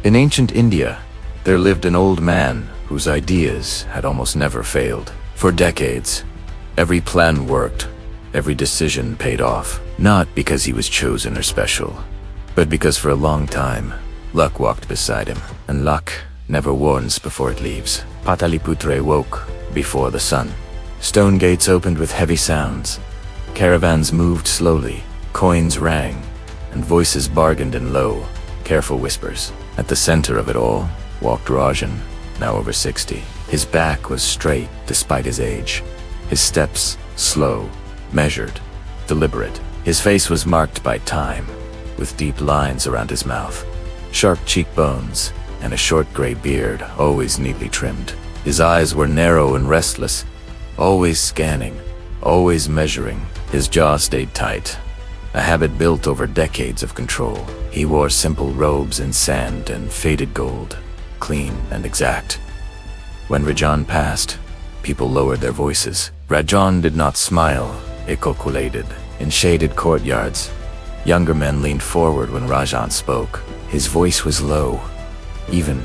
In ancient India, there lived an old man whose ideas had almost never failed. For decades, every plan worked, every decision paid off, not because he was chosen or special, but because for a long time, luck walked beside him, and luck never warns before it leaves. Pataliputra woke before the sun. Stone gates opened with heavy sounds. Caravans moved slowly, coins rang, and voices bargained in low, careful whispers. At the center of it all walked Rajan, now over 60. His back was straight despite his age. His steps slow, measured, deliberate. His face was marked by time, with deep lines around his mouth, sharp cheekbones, and a short gray beard always neatly trimmed. His eyes were narrow and restless, always scanning, always measuring. His jaw stayed tight, a habit built over decades of control. He wore simple robes in sand and faded gold, clean and exact. When Rajan passed, people lowered their voices. Rajan did not smile, ejaculated. In shaded courtyards, younger men leaned forward when Rajan spoke. His voice was low, even,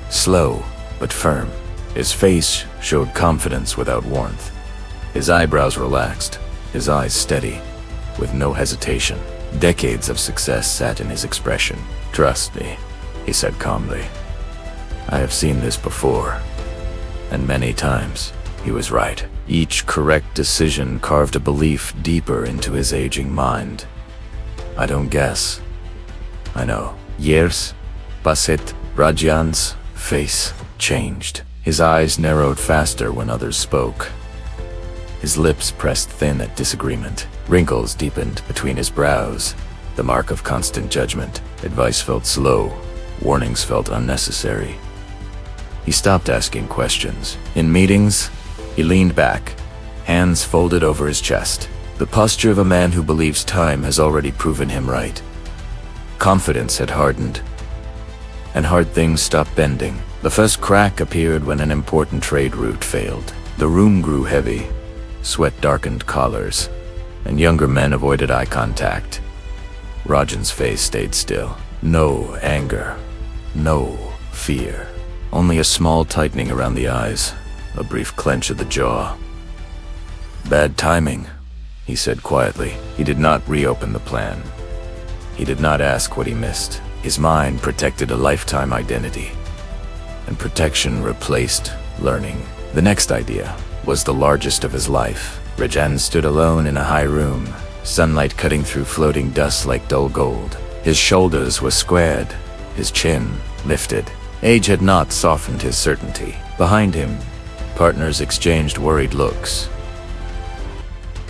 slow, but firm. His face showed confidence without warmth. His eyebrows relaxed, his eyes steady, with no hesitation. Decades of success sat in his expression. "Trust me," he said calmly. "I have seen this before." And many times, he was right. Each correct decision carved a belief deeper into his aging mind. "I don't guess. I know." Years passed. Rajan's face changed. His eyes narrowed faster when others spoke. His lips pressed thin at disagreement. Wrinkles deepened between his brows, the mark of constant judgment. Advice felt slow. Warnings felt unnecessary. He stopped asking questions. In meetings, he leaned back, hands folded over his chest. The posture of a man who believes time has already proven him right. Confidence had hardened, and hard things stopped bending. The first crack appeared when an important trade route failed. The room grew heavy, sweat darkened collars, and younger men avoided eye contact. Rajan's face stayed still. No anger, no fear. Only a small tightening around the eyes, a brief clench of the jaw. "Bad timing," he said quietly. He did not reopen the plan. He did not ask what he missed. His mind protected a lifetime identity, and protection replaced learning. The next idea was the largest of his life. Rajan stood alone in a high room, sunlight cutting through floating dust like dull gold. His shoulders were squared, his chin lifted. Age had not softened his certainty. Behind him, partners exchanged worried looks.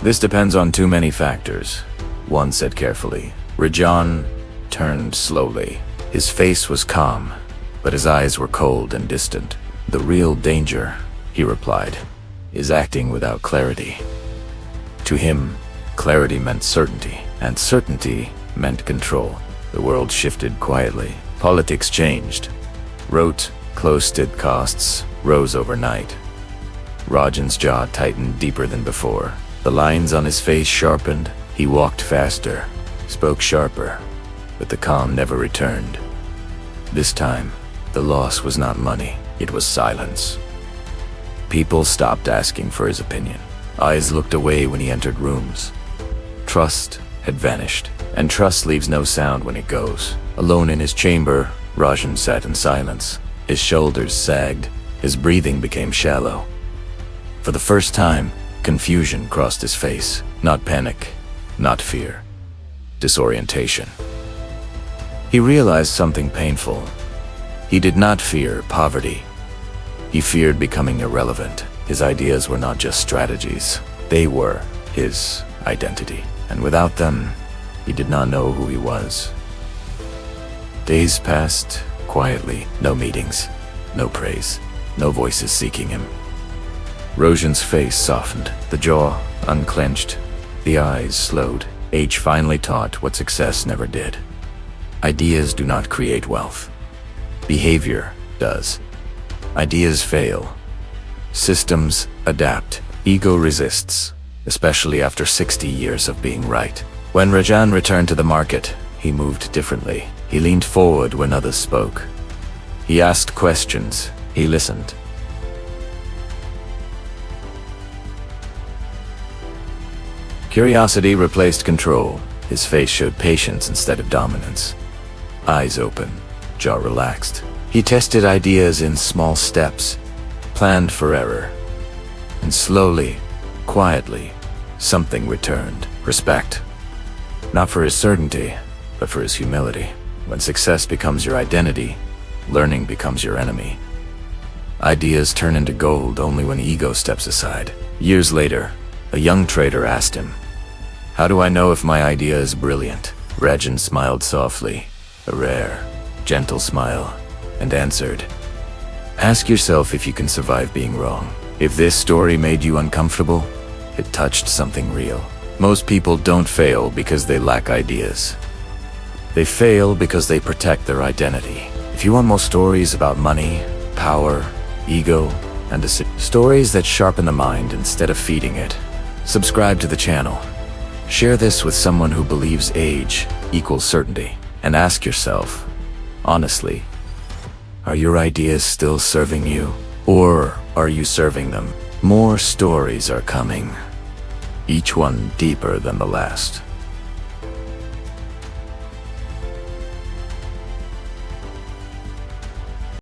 "This depends on too many factors," one said carefully. Rajan turned slowly. His face was calm, but his eyes were cold and distant. "The real danger," he replied, "is acting without clarity." To him, clarity meant certainty, and certainty meant control. The world shifted quietly. Politics changed. Rote, close-knit costs rose overnight. Rajan's jaw tightened deeper than before. The lines on his face sharpened. He walked faster, spoke sharper, but the calm never returned. This time, the loss was not money, it was silence. People stopped asking for his opinion. Eyes looked away when he entered rooms. Trust had vanished, and trust leaves no sound when it goes. Alone in his chamber, Rajan sat in silence. His shoulders sagged, his breathing became shallow. For the first time, confusion crossed his face. Not panic, not fear. Disorientation. He realized something painful. He did not fear poverty. He feared becoming irrelevant. His ideas were not just strategies. They were his identity. And without them, he did not know who he was. Days passed quietly. No meetings, no praise, no voices seeking him. Rajan's face softened, the jaw unclenched, the eyes slowed. Age finally taught what success never did. Ideas do not create wealth. Behavior does. Ideas fail. Systems adapt. Ego resists, especially after 60 years of being right. When Rajan returned to the market, he moved differently. He leaned forward when others spoke. He asked questions. He listened. Curiosity replaced control. His face showed patience instead of dominance. Eyes open, jaw relaxed. He tested ideas in small steps, planned for error. And slowly, quietly, something returned. Respect. Not for his certainty, but for his humility. When success becomes your identity, learning becomes your enemy. Ideas turn into gold only when ego steps aside. Years later, a young trader asked him, "How do I know if my idea is brilliant?" Rajan smiled softly, a rare, gentle smile, and answered, "Ask yourself if you can survive being wrong." If this story made you uncomfortable, it touched something real. Most people don't fail because they lack ideas. They fail because they protect their identity. If you want more stories about money, power, ego, and stories that sharpen the mind instead of feeding it, subscribe to the channel. Share this with someone who believes age equals certainty. And ask yourself, honestly, are your ideas still serving you? Or are you serving them? More stories are coming, each one deeper than the last.